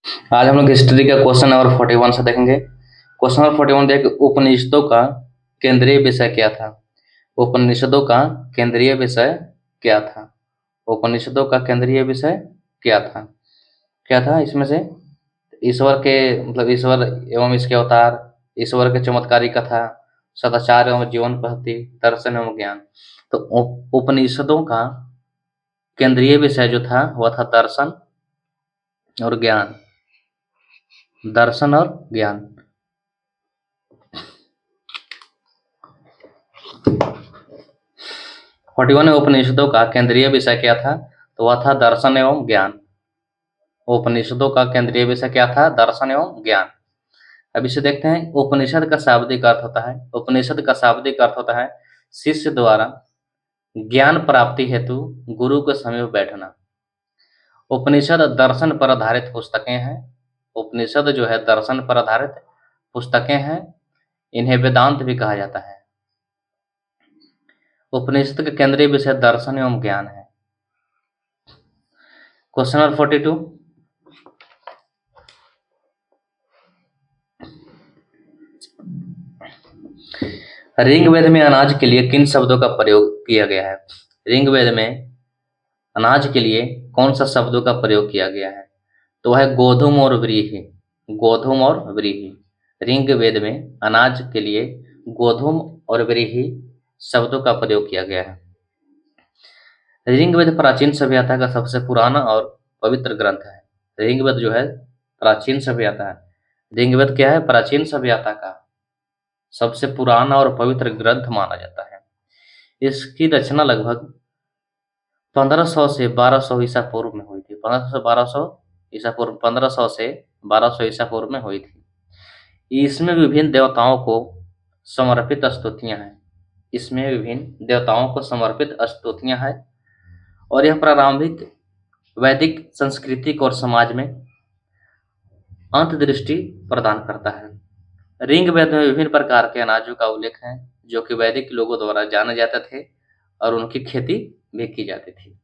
आज हम लोग हिस्ट्री का क्वेश्चन नंबर 41 से देखेंगे। क्वेश्चन नंबर 41 देख, उपनिषदों का केंद्रीय विषय क्या था? उपनिषदों का केंद्रीय विषय क्या था? उपनिषदों का केंद्रीय विषय क्या था? क्या था इसमें से? ईश्वर के मतलब ईश्वर एवं इसके अवतार, ईश्वर के चमत्कारी कथा, सदाचार एवं जीवन पद्धति, दर्शन एवं ज्ञान। तो उपनिषदों का केंद्रीय विषय जो था वह था दर्शन और ज्ञान। दर्शन और ज्ञान। 41 में उपनिषदों का केंद्रीय विषय क्या था? तो वह था दर्शन एवं ज्ञान। उपनिषदों का केंद्रीय विषय क्या था? दर्शन एवं ज्ञान। अब इसे देखते हैं। उपनिषद का शाब्दिक अर्थ होता है, उपनिषद का शाब्दिक अर्थ होता है शिष्य द्वारा ज्ञान प्राप्ति हेतु गुरु के समीप बैठना। उपनिषद दर्शन पर आधारित पुस्तकें हैं। उपनिषद जो है दर्शन पर आधारित पुस्तकें हैं। इन्हें वेदांत भी कहा जाता है। उपनिषद का केंद्रीय विषय दर्शन एवं ज्ञान है। Question number 42। ऋग्वेद में अनाज के लिए किन शब्दों का प्रयोग किया गया है? ऋग्वेद में अनाज के लिए कौन सा शब्दों का प्रयोग किया गया है? तो है गोधूम और व्रीहि। गोधूम और व्रीहि। ऋग्वेद में अनाज के लिए गोधूम और व्रीहि शब्दों का प्रयोग किया गया है। ऋग्वेद प्राचीन सभ्यता का सबसे पुराना और पवित्र ग्रंथ है। ऋग्वेद जो है प्राचीन सभ्यता है। ऋग्वेद क्या है? प्राचीन सभ्यता का सबसे पुराना और पवित्र ग्रंथ माना जाता है। इसकी रचना लगभग 1500 से 1200 ईसा पूर्व में हुई थी। 1500 से 1200 ईसा पूर्व, 1500 से 1200 ईसा पूर्व में हुई थी। इसमें विभिन्न देवताओं को समर्पित स्तुतियां हैं। इसमें विभिन्न देवताओं को समर्पित स्तुतियां हैं और यह प्रारंभिक वैदिक सांस्कृतिक और समाज में अंतर्दृष्टि प्रदान करता है। ऋग्वेद में विभिन्न प्रकार के अनाजों का उल्लेख है जो कि वैदिक लोगों द्वारा जाने जाते थे और उनकी खेती भी की जाती थी।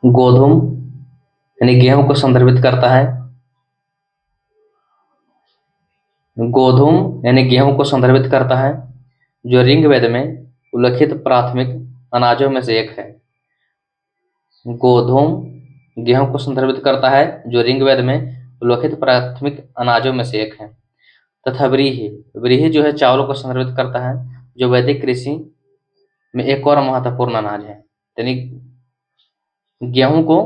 गोधूम यानी गेहूं को संदर्भित करता है। गोधूम यानी गेहूं को संदर्भित करता है जो ऋग्वेद में उल्लिखित प्राथमिक अनाजों में से एक है। गोधूम गेहूं को संदर्भित करता है जो ऋग्वेद में उल्लिखित प्राथमिक अनाजों में से एक है। तथा व्रीहि, व्रीहि जो है चावलों को संदर्भित करता है जो वैदिक कृषि में एक और महत्वपूर्ण अनाज है। यानी गेहूं को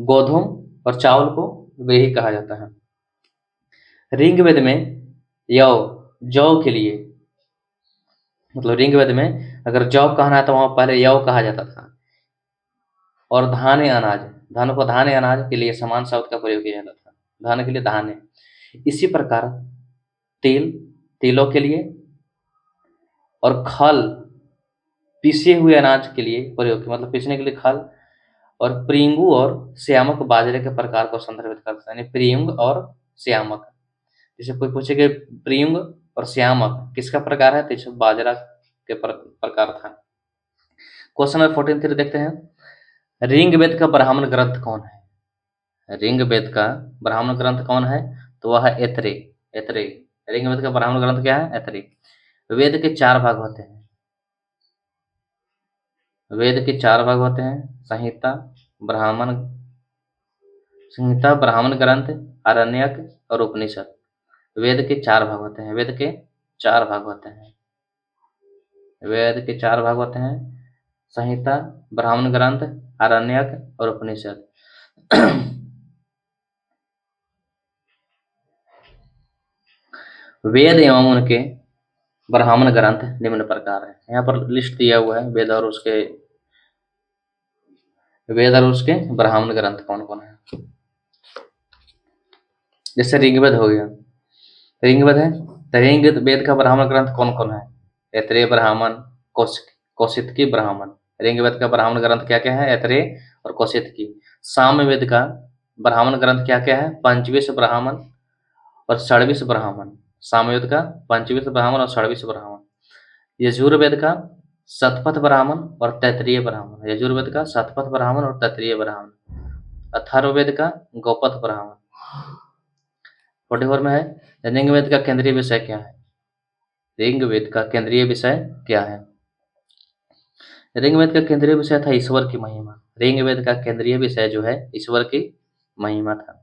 गोधूम और चावल को व्रीहि कहा जाता है। ऋग्वेद में यौ जौ के लिए मतलब ऋग्वेद में अगर जौ कहना है तो वहां पहले यौ कहा जाता था। और धान्य अनाज, धान को धान्य अनाज के लिए समान शब्द का प्रयोग किया जाता था। धान के लिए धान्य। इसी प्रकार तिल, तिलों के लिए, और खल पीसे हुए अनाज के लिए प्रयोग मतलब पीसने के लिए खल, और प्रियंगु और श्यामक बाजरे के प्रकार को संदर्भित करता है। यानी प्रियंग और श्यामक। जैसे कोई पूछे कि प्रियंग और श्यामक किसका प्रकार है, तो इसे बाजरा के प्रकार था। क्वेश्चन नंबर 43 देखते हैं। ऋग्वेद का ब्राह्मण ग्रंथ कौन है? ऋग्वेद का ब्राह्मण ग्रंथ कौन है? तो वह है ऐतरेय। ऐतरेय। ऋग्वेद का ब्राह्मण ग्रंथ क्या है? ऐतरेय। वेद के 4 भाग होते हैं। वेद के 4 भाग होते हैं। ब्राह्मण संहिता, ब्राह्मण ग्रंथ, आरण्यक और उपनिषद। वेद के 4 भाग होते हैं। वेद के 4 भाग होते हैं। वेद के 4 भाग होते हैं। संहिता, ब्राह्मण ग्रंथ, आरण्यक और उपनिषद। वेद एवं उनके ब्राह्मण ग्रंथ निम्न प्रकार है। यहाँ पर लिस्ट दिया हुआ है वेद और उसके ब्राह्मण ग्रंथ कौन कौन है। जैसे ऋग्वेद हो गया, ऋग्वेद है तो ऋग्वेद का ब्राह्मण ग्रंथ कौन कौन है? ऐतरेय ब्राह्मण, कौशितकी ब्राह्मण। ऋग्वेद का ब्राह्मण ग्रंथ क्या क्या है? ऐतरेय और कौशितकी। सामवेद का ब्राह्मण ग्रंथ क्या क्या है? पंचविश ब्राह्मण और षड्विश ब्राह्मण। सामवेद का पंचविंश ब्राह्मण और षड्विश ब्राह्मण, यजुर्वेद का शतपथ ब्राह्मण और तैत्तिरीय ब्राह्मण, यजुर्वेद का शतपथ ब्राह्मण और तैत्तिरीय ब्राह्मण, अथर्ववेद का गौपथ ब्राह्मण। 44 में है ऋग्वेद का केंद्रीय विषय क्या है? ऋग्वेद का केंद्रीय विषय क्या है? ऋग्वेद का केंद्रीय विषय था ईश्वर की महिमा। ऋग्वेद का केंद्रीय विषय जो है ईश्वर की महिमा था।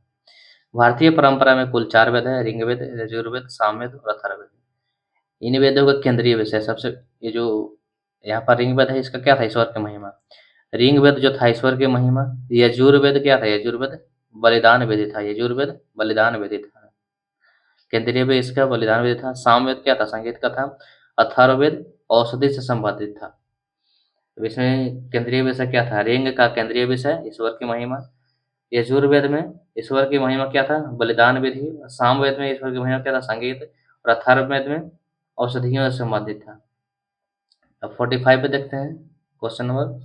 भारतीय परंपरा में कुल 4 वेद है, ऋग्वेद, यजुर्वेद, सामवेद और अथर्ववेद। इन वेदों का केंद्रीय विषय सबसे, ये जो यहाँ पर ऋग्वेद है इसका क्या था? ईश्वर की महिमा। ऋग्वेद जो था ईश्वर की महिमा। यजुर्वेद क्या था? यजुर्वेद बलिदान विधि था। यजुर्वेद बलिदान विधि था। केंद्रीय वेद इसका बलिदान विधि था। सामवेद क्या था? संगीत का था। अथर्ववेद औषधि से संबंधित था। तो इसमें केंद्रीय विषय क्या था? ऋग का केंद्रीय विषय ईश्वर की महिमा। यजुर्वेद में ईश्वर की महिमा क्या था? बलिदान विधि। सामवेद में ईश्वर की महिमा क्या था? संगीत। और अथर्ववेद में औषधियों से संबंधित था। अब 45 पे देखते हैं क्वेश्चन नंबर।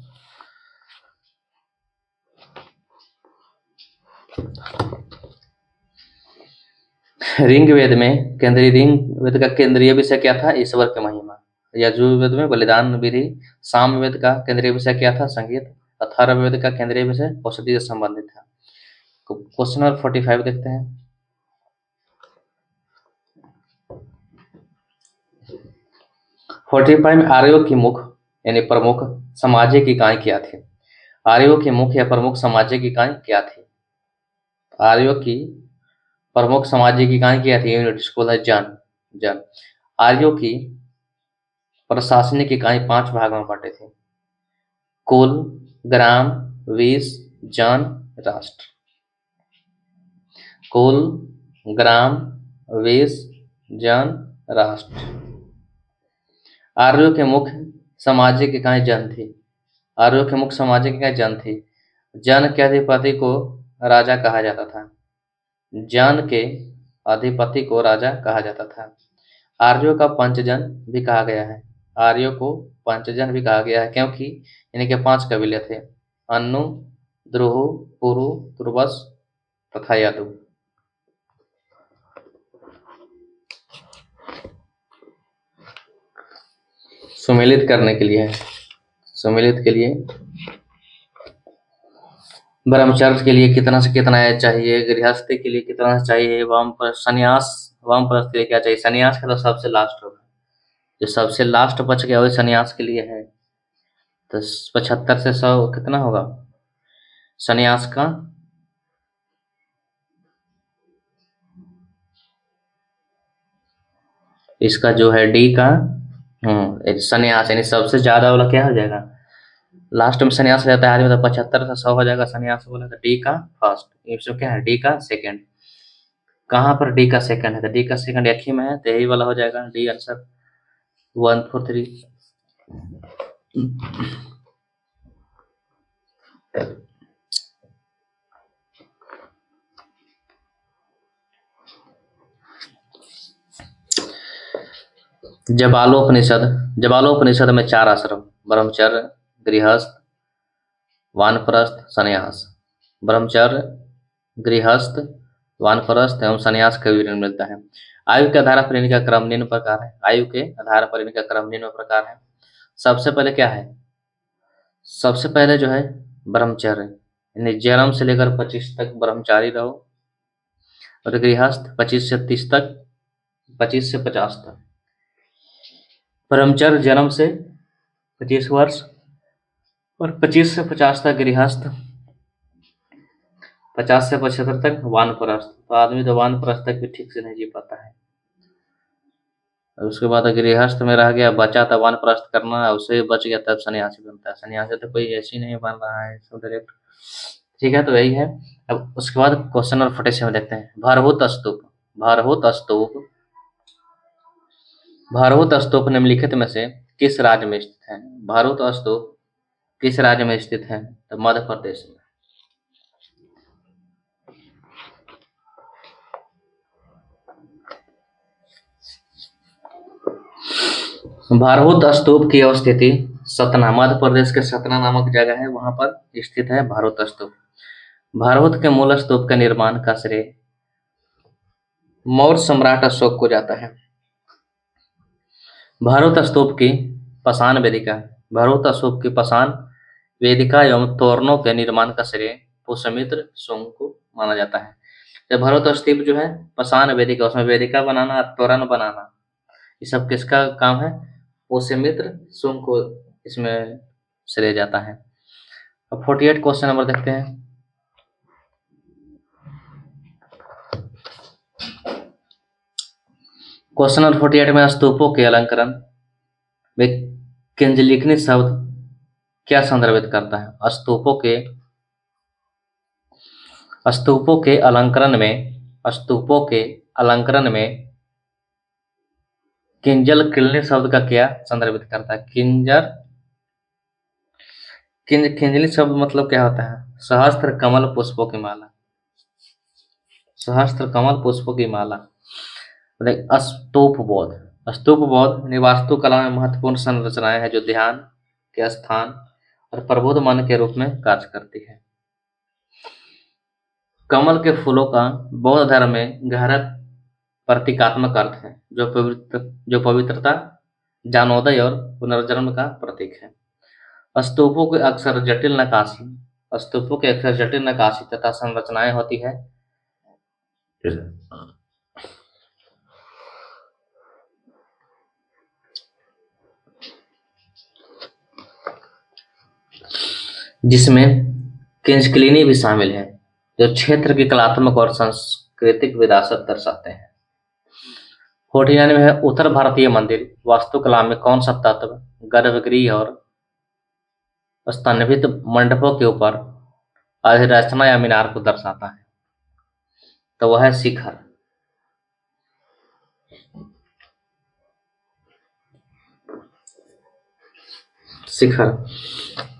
ऋग्वेद में ऋग्वेद का केंद्रीय विषय क्या था? ईश्वर की महिमा। यजुर्वेद में बलिदान विधि। सामवेद का केंद्रीय विषय क्या था? संगीत। अथर्ववेद का केंद्रीय विषय औषधि से संबंधित था। क्वेश्चन नंबर 45 देखते हैं। 45 में आर्यों की मुख्य यानी प्रमुख सामाजिक इकाई क्या थी? आर्यों की मुख्य या प्रमुख सामाजिक इकाई क्या थी? आर्यों की प्रमुख सामाजिक इकाई क्या थी? यूनिट इसको है जन। आर्यों की प्रशासनिक इकाई 5 भागों में बांटे थे। कुल, ग्राम, विष, जन, राष्ट्र। कुल, ग्राम, विष, जन, राष्ट्र। आर्यों के मुख्य सामाजिक इकाई जन थी। आर्यों के मुख्य सामाजिक इकाई जन थी। जन के अधिपति को राजा कहा जाता था। जन के अधिपति को राजा कहा जाता था। आर्यों का पंचजन भी कहा गया है। आर्यों को पंचजन भी कहा गया है क्योंकि इनके 5 कबीले थे: अन्नु, द्रुह, पुरु, तुर्वस तथा यदु। सुमेलित करने के लिए है। सुमेलित के लिए ब्रह्मचर्य के लिए कितना से कितना एज चाहिए, गृहस्थी के लिए कितना चाहिए, वामप्रस्थ के लिए क्या चाहिए? सन्यास का तो सबसे लास्ट होगा। जो सबसे लास्ट बच गया वही सन्यास के लिए है। तो 75 से 100 कितना होगा सन्यास का? इसका जो है डी का सन्यास यानी सबसे ज्यादा वाला क्या हो जाएगा? लास्ट में सन्यास रहता है आदमी, तो 75 से 100 हो जाएगा। सन्यास बोला तो डी का फर्स्ट, इसमें क्या है? डी का सेकंड। कहाँ पर डी का सेकंड है? तो डी का सेकंड एक ही में है, तो यही वाला हो जाएगा डी आंसर 143। जबालोपनिषद में 4 आश्रम: ब्रह्मचर्य, गृहस्थ, वानप्रस्थ, संन्यास। ब्रह्मचर्य, गृहस्थ, वानप्रस्थ एवं संन्यास का विवरण मिलता है। आयु के आधार पर इनका क्रम निम्न प्रकार है। आयु के आधार पर इनका क्रम निम्न प्रकार है। सबसे पहले क्या है? सबसे पहले जो है ब्रह्मचर्य, यानी जन्म से लेकर 25 तक ब्रह्मचारी रहो। और गृहस्थ 25 से 30 तक, 25 से 50 तक। ब्रह्मचर्य जन्म से 25 वर्ष और 25 से 50 तक गृहस्थ, 50 से 75 तक वानप्रस्थ। तो आदमी तो वानप्रस्थ तक भी ठीक से नहीं जी पाता है। और उसके बाद गृहस्थ में रह गया, बचा तो वानप्रस्थ करना, उससे बच गया तब सन्यासी बनता है। सन्यासी तो कोई ऐसी नहीं बन रहा है सब डायरेक्ट। ठीक है, तो यही है। अब उसके बाद क्वेश्चन नंबर 47 में देखते हैं। भारहूत स्तूप निम्नलिखित में से किस राज्य में स्थित है? भारहूत स्तूप किस राज्य में स्थित है? तो मध्य प्रदेश में। भारहूत स्तूप की अवस्थिति सतना, मध्य प्रदेश के सतना नामक जगह है, वहां पर स्थित है भारहूत स्तूप। भारहूत के मूल स्तूप का निर्माण का श्रेय मौर्य सम्राट अशोक को जाता है। भरहुत स्तूप की पाषाण वेदिका। भरहुत स्तूप की पाषाण वेदिका एवं तोरणों के निर्माण का श्रेय पुष्यमित्र सुंग को माना जाता है। तो भरहुत स्तूप जो है पाषाण वेदिका, उसमें वेदिका बनाना, तोरण बनाना, ये सब किसका काम है? पुष्यमित्र सुंग को इसमें श्रेय जाता है। अब 48 क्वेश्चन नंबर देखते हैं। क्वेश्चन नंबर 48 में स्तूपों के अलंकरण में किंजलिखनी शब्द क्या संदर्भित करता है? स्तूपों के अलंकरण में किंजल किलनी शब्द का क्या संदर्भित करता है? किंजली शब्द मतलब क्या होता है? सहस्त्र कमल पुष्पों की माला। सहस्त्र कमल पुष्पों की माला। स्तूप बौद्ध वास्तुकला में महत्वपूर्ण संरचनाएं हैं जो ध्यान के स्थान और प्रबुद्ध मन के रूप में कार्य करती है। कमल के फूलों का बौद्ध धर्म में गहरा प्रतीकात्मक अर्थ है जो पवित्रता, ज्ञानोदय और पुनर्जन्म का प्रतीक है। स्तूपों के अक्सर जटिल नक्काशी तथा संरचनाएं होती है जिसमें किंजकिलिनी भी शामिल है जो क्षेत्र की कलात्मक और सांस्कृतिक विरासत दर्शाते हैं। 49 में है उत्तर भारतीय मंदिर वास्तुकला में कौन सा तत्व गर्भगृह और स्तंभित मंडपों के ऊपर अधिरचना या मीनार को दर्शाता है? तो वह है शिखर।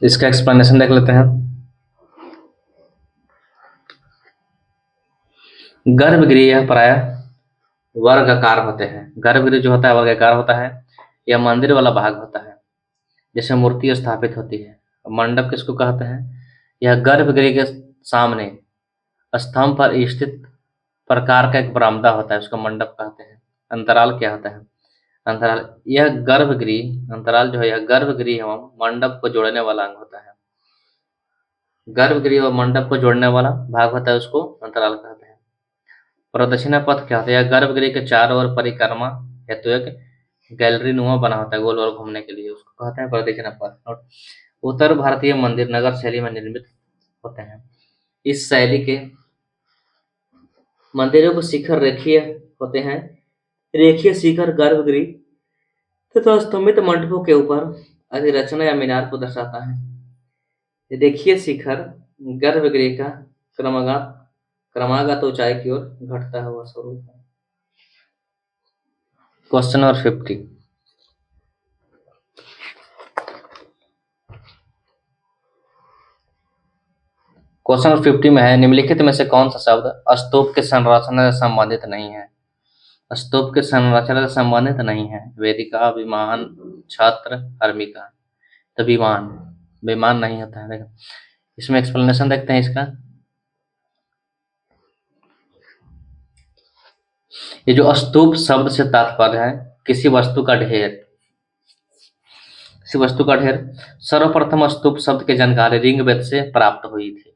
इसका एक्सप्लेनेशन देख लेते हैं। गर्भगृह प्रायः वर्गाकार होते हैं। गर्भगृह जो होता है वर्गाकार होता है। यह मंदिर वाला भाग होता है जिसमें मूर्ति स्थापित होती है। मंडप किसको कहते हैं? यह गर्भगृह के सामने स्तंभ पर स्थित प्रकार का एक बरामदा होता है, उसको मंडप कहते हैं। अंतराल क्या होता है? अंतराल यह गर्भगृह एवं मंडप को जोड़ने वाला अंग होता है। गर्भगृह और मंडप को जोड़ने वाला भाग होता है, उसको अंतराल कहते हैं। प्रदक्षिणा पथ क्या होता है? यह गर्भगृह के चारों ओर परिक्रमा हेतु एक गैलरी नुमा बना होता है गोल गोल घूमने के लिए, उसको कहते हैं प्रदक्षिणा पथ। उत्तर भारतीय मंदिर नगर शैली में निर्मित होते हैं। इस शैली के मंदिरों को शिखर रेखीय होते हैं। रेखीय शिखर गर्भगृह तथा स्तंभित मंडपों के ऊपर अधिरचना या मीनार को दर्शाता है। रेखीय शिखर गर्भगृह का क्रमागत ऊंचाई की ओर घटता हुआ स्वरूप है। Question number 50। क्वेश्चन नंबर 50 में है निम्नलिखित में से कौन सा शब्द स्तूप के संरचना से संबंधित नहीं है? स्तूप के संरचना से संबंधित नहीं है। वेदिका, विमान, छत्र, हर्मिका। तो विमान नहीं होता है। देखो इसमें एक्सप्लेनेशन देखते हैं इसका। ये जो स्तूप शब्द से तात्पर्य है किसी वस्तु का ढेर। सर्वप्रथम स्तूप शब्द की जानकारी ऋग्वेद से प्राप्त हुई थी।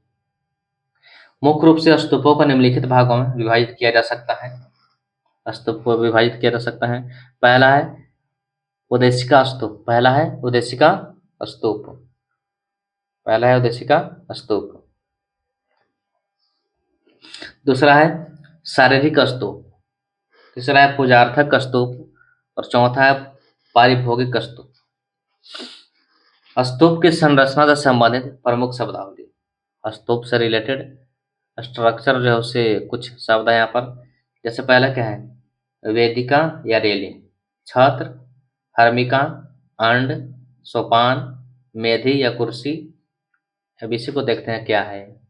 मुख्य रूप से स्तूपों को निम्नलिखित भागों में विभाजित किया जा सकता है। स्तूप को विभाजित किया जा सकता है। पहला है उद्देशिका स्तूप। दूसरा है शारीरिक स्तूप। तीसरा है पूजार्थक स्तूप और चौथा है पारिभोगिक स्तूप। स्तूप की संरचना से संबंधित प्रमुख शब्दावली। स्तूप से रिलेटेड स्ट्रक्चर जो है उससे कुछ शब्द है यहाँ पर। जैसे पहला क्या है? वेदिका या रेलिंग, छत्र, हर्मिका, अंड, सोपान, मेधी या कुर्सी। अब इसी को देखते हैं क्या है।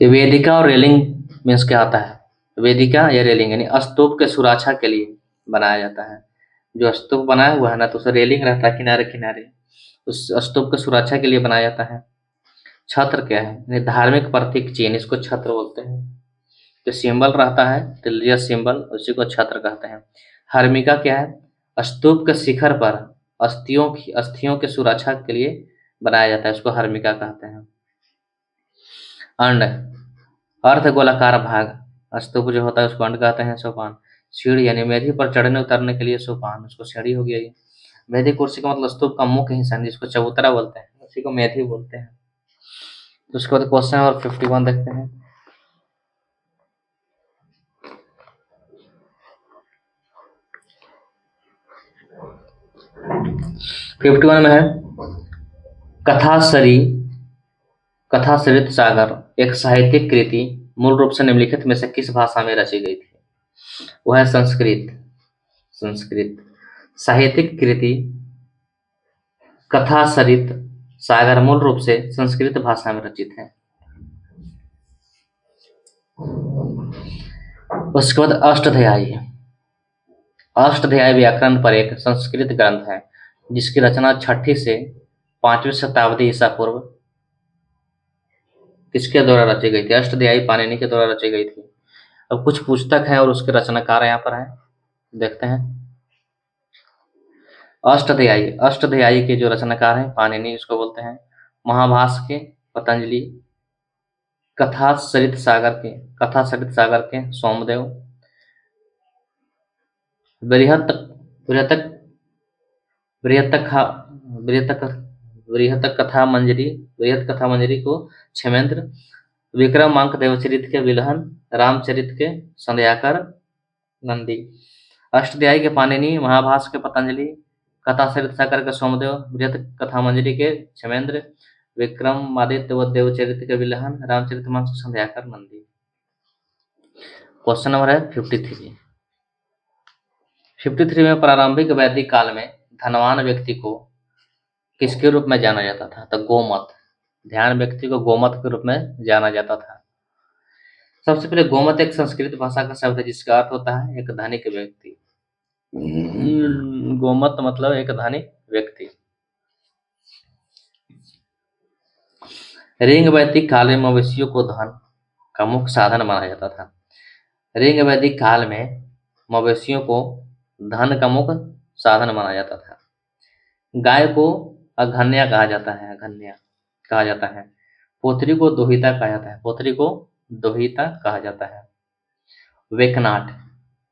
ये वेदिका और रेलिंग मीन्स क्या होता है? वेदिका या रेलिंग यानी स्तूप के सुरक्षा के लिए बनाया जाता है। जो स्तूप बनाया हुआ है ना तो उसे रेलिंग रहता है किनारे किनारे, उस स्तूप की सुरक्षा के लिए बनाया जाता है। छत्र क्या है? यानी धार्मिक प्रतीक चिन्ह, इसको छत्र बोलते हैं। जो सिंबल रहता है, रिलीजियस सिंबल, उसी को छत्र कहते हैं। हर्मिका क्या है? स्तूप के शिखर पर अस्थियों की सुरक्षा के लिए बनाया जाता है, उसको हर्मिका कहते हैं। अंड, अर्ध गोलाकार भाग, स्तूप जो होता है उसको अंड कहते हैं। सोपान, सीढ़ी यानी मेधी पर चढ़ने उतरने के लिए सोपान, उसको सीढ़ी हो गया ये। मेधी कुर्सी का मतलब स्तूप का मुख्य हिस्सा है, जिसको चबूतरा बोलते हैं, उसी को मेधी बोलते हैं। तो उसके बाद क्वेश्चन नंबर 51 देखते हैं। 51 में है, कथासरी कथासरित सागर एक साहित्यिक कृति मूल रूप से निम्नलिखित में से किस भाषा में रची गई थी? वह है संस्कृत। संस्कृत। साहित्यिक कृति कथासरित सागर मूल रूप से संस्कृत भाषा में रचित है। उसके बाद अष्टाध्यायी। अष्टाध्यायी व्याकरण पर एक संस्कृत ग्रंथ है, जिसकी रचना 6ठी से 5वीं शताब्दी ईसा पूर्व किसके द्वारा रची गई थी? अष्टाध्यायी पाणिनि के द्वारा रची गई थी। अब कुछ पुस्तक है और उसके रचनाकार यहाँ पर है, देखते हैं। अष्टाध्यायी के जो रचनाकार हैं पाणिनि, इसको बोलते हैं। महाभाष्य के पतंजलि, कथासरित सागर के सोमदेव, बृहत बृहतक बृहतक बृहतक बृहत कथा मंजरी को क्षेमेंद्र, विक्रमांक देवचरित के विलहन, रामचरित के संध्याकर नंदी। अष्टाध्यायी के पाणिनि, महाभाष्य के पतंजलि, कथासरित सागर के सोमदेव, बृहत कथा मंजरी के क्षेमेंद्र, विक्रमादित्य व देवचरित के विलहन, रामचरितमानस के संध्याकर नंदी। क्वेश्चन नंबर है 53। 53 में प्रारंभिक वैदिक काल में धनवान व्यक्ति को किसके रूप में जाना जाता था? तो गोमत। ध्यान व्यक्ति को गोमत के रूप में जाना जाता था। सबसे पहले गोमत एक संस्कृत भाषा का शब्द है, जिसका अर्थ होता है एक धनिक व्यक्ति। गोमत मतलब एक धनिक व्यक्ति। ऋग वैदिक काल में मवेशियों को धन का मुख्य साधन माना जाता था। ऋग वैदिक काल में मवेशियों को धन का मुख्य साधन माना जाता था। गाय को अघन्या कहा जाता है, अघन्या कहा जाता है। पोथरी को दोहिता कहा जाता है, पोथरी को दोहिता कहा जाता है। वेकनाट,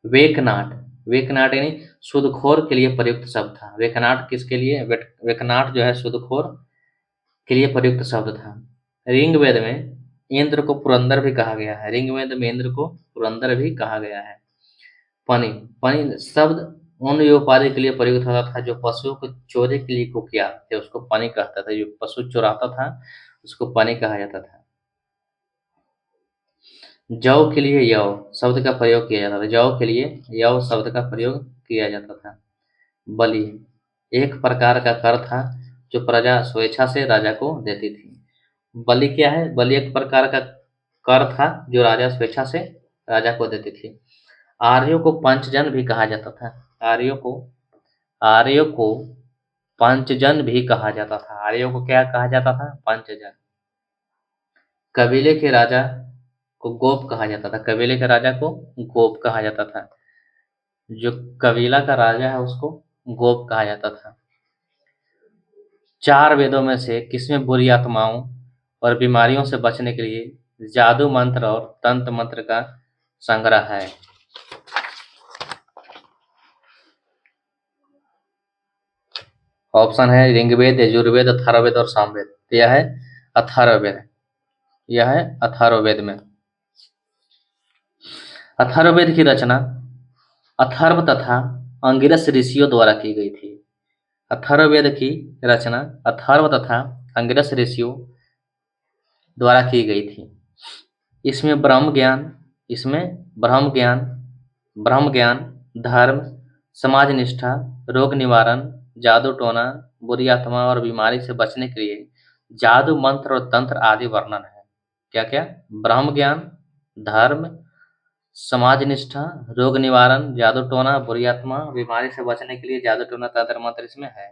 वेकनाट वेकनाट यानी सूदखोर के लिए प्रयुक्त शब्द था। वेकनाट किसके लिए? वेकनाट जो है सूदखोर के लिए प्रयुक्त शब्द था। ऋग्वेद में इंद्र को पुरंदर भी कहा गया है। ऋग्वेद में इंद्र को पुरंदर भी कहा गया है। पनी, पनी शब्द उन व्यापारी के लिए प्रयुक्त होता था जो पशुओं को चोरी के लिए कुख्यात थे, उसको पनी कहता था। जो पशु चुराता था उसको पनी कहा जाता था। जौ के लिए यव शब्द का प्रयोग किया जाता था। जौ के लिए यव शब्द का प्रयोग किया जाता था। बलि एक प्रकार का कर था जो प्रजा स्वेच्छा से राजा को देती थी। बलि क्या है? बलि एक प्रकार का कर था जो राजा स्वेच्छा से राजा को देती थी। आर्यों को पंचजन भी कहा जाता था। आर्यों को पंचजन भी कहा जाता था। आर्यों को क्या कहा जाता था? पंचजन। कबीले के राजा को गोप कहा जाता था। कबीले के राजा को गोप कहा जाता था। जो कबीला का राजा है उसको गोप कहा जाता था। 4 वेदों में से किसमें बुरी आत्माओं और बीमारियों से बचने के लिए जादू मंत्र और तंत्र मंत्र का संग्रह है? ऑप्शन है ऋग्वेद, यजुर्वेद, अथर्ववेद और सामवेद। तो यह है अथर्ववेद। यह है अथर्ववेद में। अथर्ववेद की रचना अथर्व तथा अंगिरस ऋषियों द्वारा की गई थी। अथर्ववेद की रचना अथर्व तथा अंगिरस ऋषियों द्वारा की गई थी। इसमें ब्रह्म ज्ञान, धर्म, समाज निष्ठा, रोग निवारण, जादू टोना, बुरी आत्मा और बीमारी से बचने के लिए जादू मंत्र और तंत्र आदि वर्णन है। क्या क्या? ब्रह्म ज्ञान, धर्म, समाज निष्ठा, रोग निवारण, जादू टोना, बुरी आत्मा, बीमारी से बचने के लिए जादू टोना, तंत्र मंत्र इसमें है।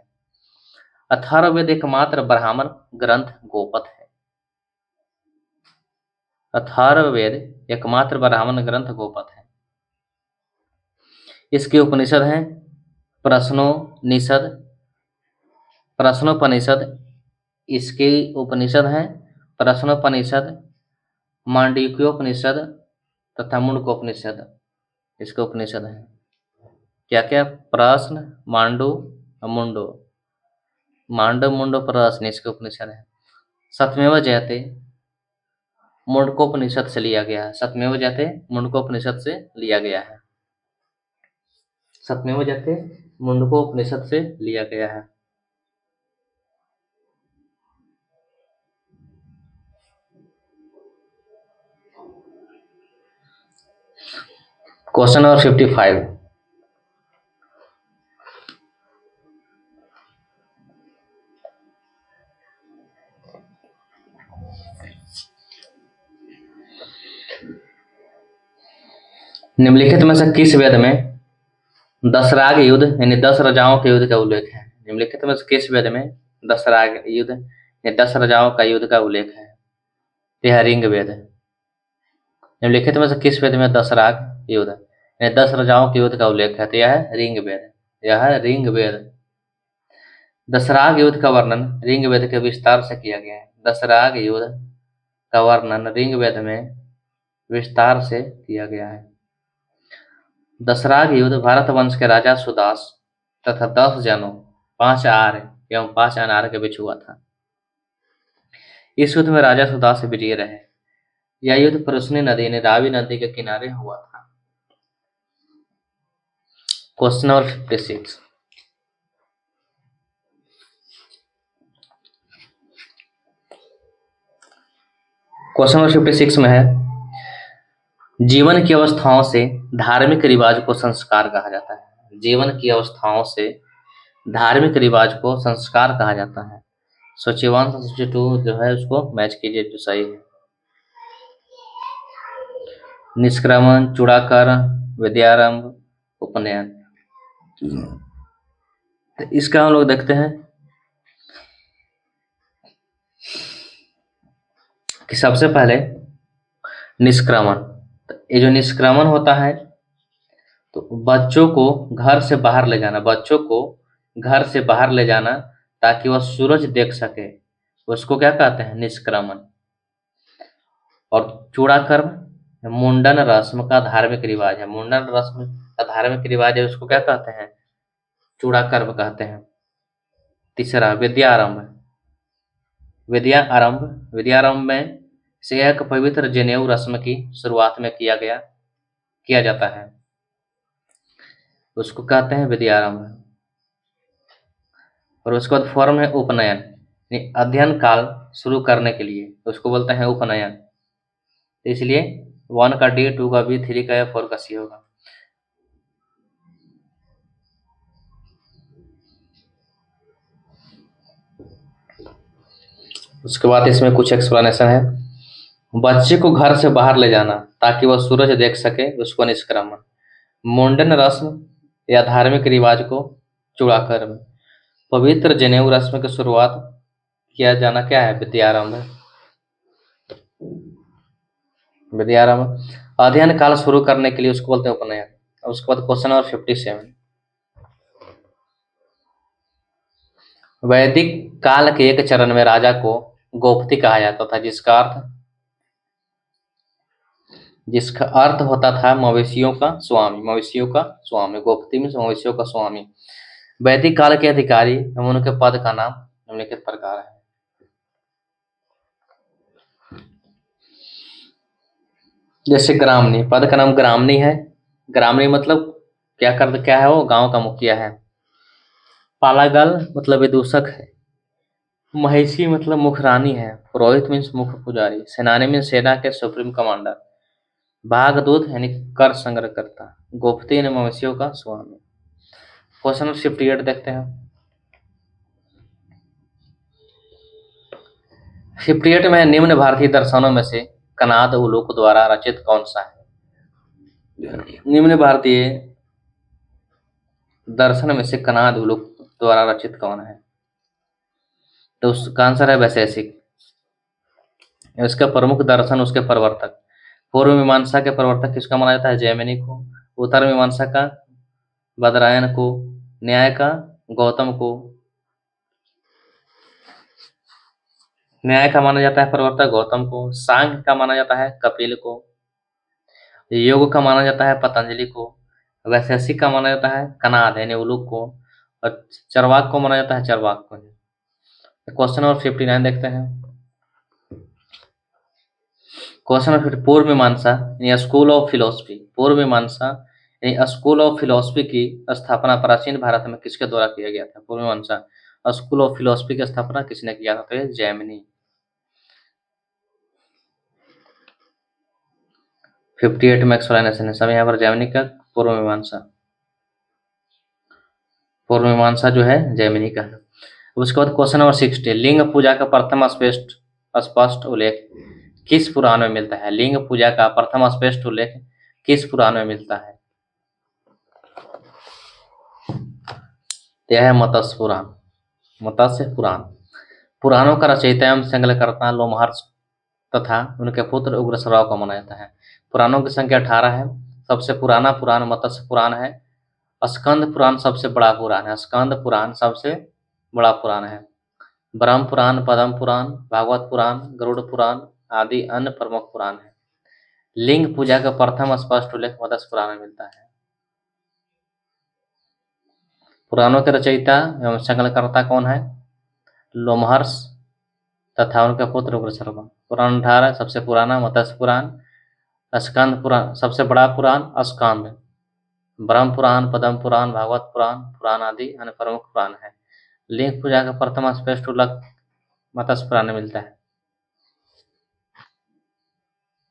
अथर्ववेद एकमात्र ब्राह्मण ग्रंथ गोपथ है। अथर्ववेद एकमात्र ब्राह्मण ग्रंथ गोपथ है। इसके उपनिषद हैं प्रश्नोपनिषद, प्रश्नोपनिषद। इसके उपनिषद हैं प्रश्नोपनिषद, मांडूक्योपनिषद तथा मुंडकोपनिषद। इसके उपनिषद हैं क्या क्या? प्रश्न, मांडू और मुंडो। मांडव मुंडो प्रश्न इसके उपनिषद है। सत्यमेव जयते मुंडकोपनिषद से लिया गया है। सत्यमेव जयते मुंडकोपनिषद से लिया गया है। सत्यमेव जयते मुंडकोपनिषद से लिया गया है। Question number 55। निम्नलिखित में से किस वेद में दशराग युद्ध यानी 10 राजाओं के युद्ध का उल्लेख है? निम्नलिखित में से किस वेद में दशराग युद्ध यानी 10 राजाओं का युद्ध का उल्लेख है? यह ऋग वेद। निम्नलिखित में से किस वेद में दशराग युद्ध यानी 10 राजाओं के युद्ध का उल्लेख है? तो यह है ऋग वेद। यह है ऋग वेद। दशराग युद्ध का वर्णन ऋग वेद के विस्तार से किया गया है। दशराग युद्ध का वर्णन ऋग वेद में विस्तार से किया गया है। दशराग युद्ध भारत वंश के राजा सुदास तथा 10 जनों, 5 आर्य एवं 5 अनार्य के बीच हुआ था। इस युद्ध में राजा सुदास विजयी रहे। यह युद्ध परुष्णी नदी यानी रावी नदी के किनारे हुआ था। Question number 56। क्वेश्चन नंबर 56 में है जीवन की अवस्थाओं से धार्मिक रिवाज को संस्कार कहा जाता है। जीवन की अवस्थाओं से धार्मिक रिवाज को संस्कार कहा जाता है। सोचिए 1 से 2 जो है उसको मैच कीजिए जो सही है। निष्क्रमण, चूड़ाकरण, विद्यारंभ, उपनयन। तो इसका हम लोग देखते हैं कि सबसे पहले निष्क्रमण। तो ये जो निष्क्रमण होता है तो बच्चों को घर से बाहर ले जाना, बच्चों को घर से बाहर ले जाना ताकि वह सूरज देख सके, उसको क्या कहते हैं? निष्क्रमण। और चूड़ाकर्म मुंडन रस्म का धार्मिक रिवाज है। मुंडन रस्म का धार्मिक रिवाज है, उसको क्या कहते हैं? चूड़ाकर्म कहते हैं। तीसरा विद्यारंभ। विद्यारंभ में से एक पवित्र जनेऊ रस्म की शुरुआत में किया जाता है, उसको कहते हैं विद्यारंभ। और उसके बाद फॉर्म है उपनयन, यानी अध्ययन काल शुरू करने के लिए उसको बोलते हैं उपनयन। इसलिए 1 का डी, 2 का बी, 3 का या 4 का सी होगा। उसके बाद इसमें कुछ एक्सप्लेनेशन है। बच्चे को घर से बाहर ले जाना ताकि वह सूरज देख सके, उसको निष्क्रमण। मुंडन रस्म या धार्मिक रिवाज को चूड़ाकर्म। पवित्र जनेऊ रस्म की शुरुआत किया जाना क्या है? विद्यारंभ। अध्ययन काल शुरू करने के लिए उसको बोलते हैं उपनयन। उसके बाद क्वेश्चन नंबर 57। वैदिक काल के एक चरण में राजा को गोपति कहा जाता था, जिसका अर्थ होता था मवेशियों का स्वामी। मवेशियों का स्वामी, गोपति में मवेशियों का स्वामी। वैदिक काल के अधिकारी एवं उनके पद का नाम निम्नलिखित प्रकार है। जैसे ग्रामणी, पद का नाम ग्रामणी है। ग्रामणी मतलब क्या है? वो गांव का मुखिया है। पालागल मतलब विदूषक है। महिषी मतलब मुखरानी है। पुरोहित मीन्स मुख्य पुजारी। सेनानी मीन्स सेना के सुप्रीम कमांडर। भागदूत यानी कर संग्रह करता। गोपति यानी मवेशियों का स्वामी। क्वेश्चन 58 देखते हैं। 58 में निम्न भारतीय दर्शनों में से कनाद उलूक द्वारा रचित कौन सा है? निम्न भारतीय दर्शन में से कनाद उलूक द्वारा रचित कौन है? तो उसका आंसर है वैशेषिक। इसका प्रमुख दर्शन उसके प्रवर्तक। पूर्व मीमांसा के प्रवर्तक किसका माना जाता है? जैमिनी को। उत्तर मीमांसा का बादरायण को। न्याय का गौतम को। न्याय का माना जाता है प्रवर्तक गौतम को। सांख्य का माना जाता है कपिल को। योग का माना जाता है पतंजलि को। वैशेषिक का माना जाता है कनाद यानी उलूक को। और चरवाक को माना जाता है चरवाक को। क्वेश्चन नंबर 59 देखते हैं। क्वेश्चन नंबर पूर्व मीमांसा यानी स्कूल ऑफ फिलोसफी। पूर्व मीमांसा यानी स्कूल ऑफ फिलोसफी की स्थापना प्राचीन भारत में किसके द्वारा किया गया था? पूर्व मीमांसा स्कूल ऑफ फिलोसफी की स्थापना किसने किया था? तो ये जैमिनी। 58 में एक्सप्लेनेशन है सब यहाँ पर। जैमिनी का पूर्व मीमांसा। पूर्व मीमांसा जो है जैमिनी का है। उसके बाद क्वेश्चन नंबर 60 लिंग पूजा का प्रथम स्पष्ट स्पष्ट उल्लेख किस पुराण में मिलता है? लिंग पूजा का प्रथम स्पष्ट उल्लेख किस पुराण में मिलता है? यह है मत्स्य पुराण। मत्स्य पुराण। पुराणों का रचयिता एवं संकलनकर्ता लोमहर्ष तथा उनके पुत्र उग्रश्रवा को माना जाता है। पुराणों की संख्या 18 है। सबसे पुराना पुराण मत्स्य पुराण है। स्कंद पुराण सबसे बड़ा पुराण है। स्कंद पुराण सबसे बड़ा पुराण है। ब्रह्म पुराण, पद्म पुराण, भागवत पुराण, गरुड़ पुराण आदि अन्य प्रमुख पुराण है। लिंग पूजा का प्रथम स्पष्ट उल्लेख मत्स्य पुराण में मिलता है। पुराणों के रचयिता एवं संकलनकर्ता कौन है? लोमहर्ष तथा उनके पुत्र उग्रश्रवा। पुराण 18 सबसे पुराना मत्स्य पुराण। स्कंद पुराण सबसे बड़ा पुराण स्कंद। ब्रह्म पुराण, पद्म पुराण, भागवत पुराण पुराण आदि अन्य प्रमुख पुराण है। लिंग पूजा का प्रथम स्पष्ट उल्लेख मत्स्य पुराण में मिलता है।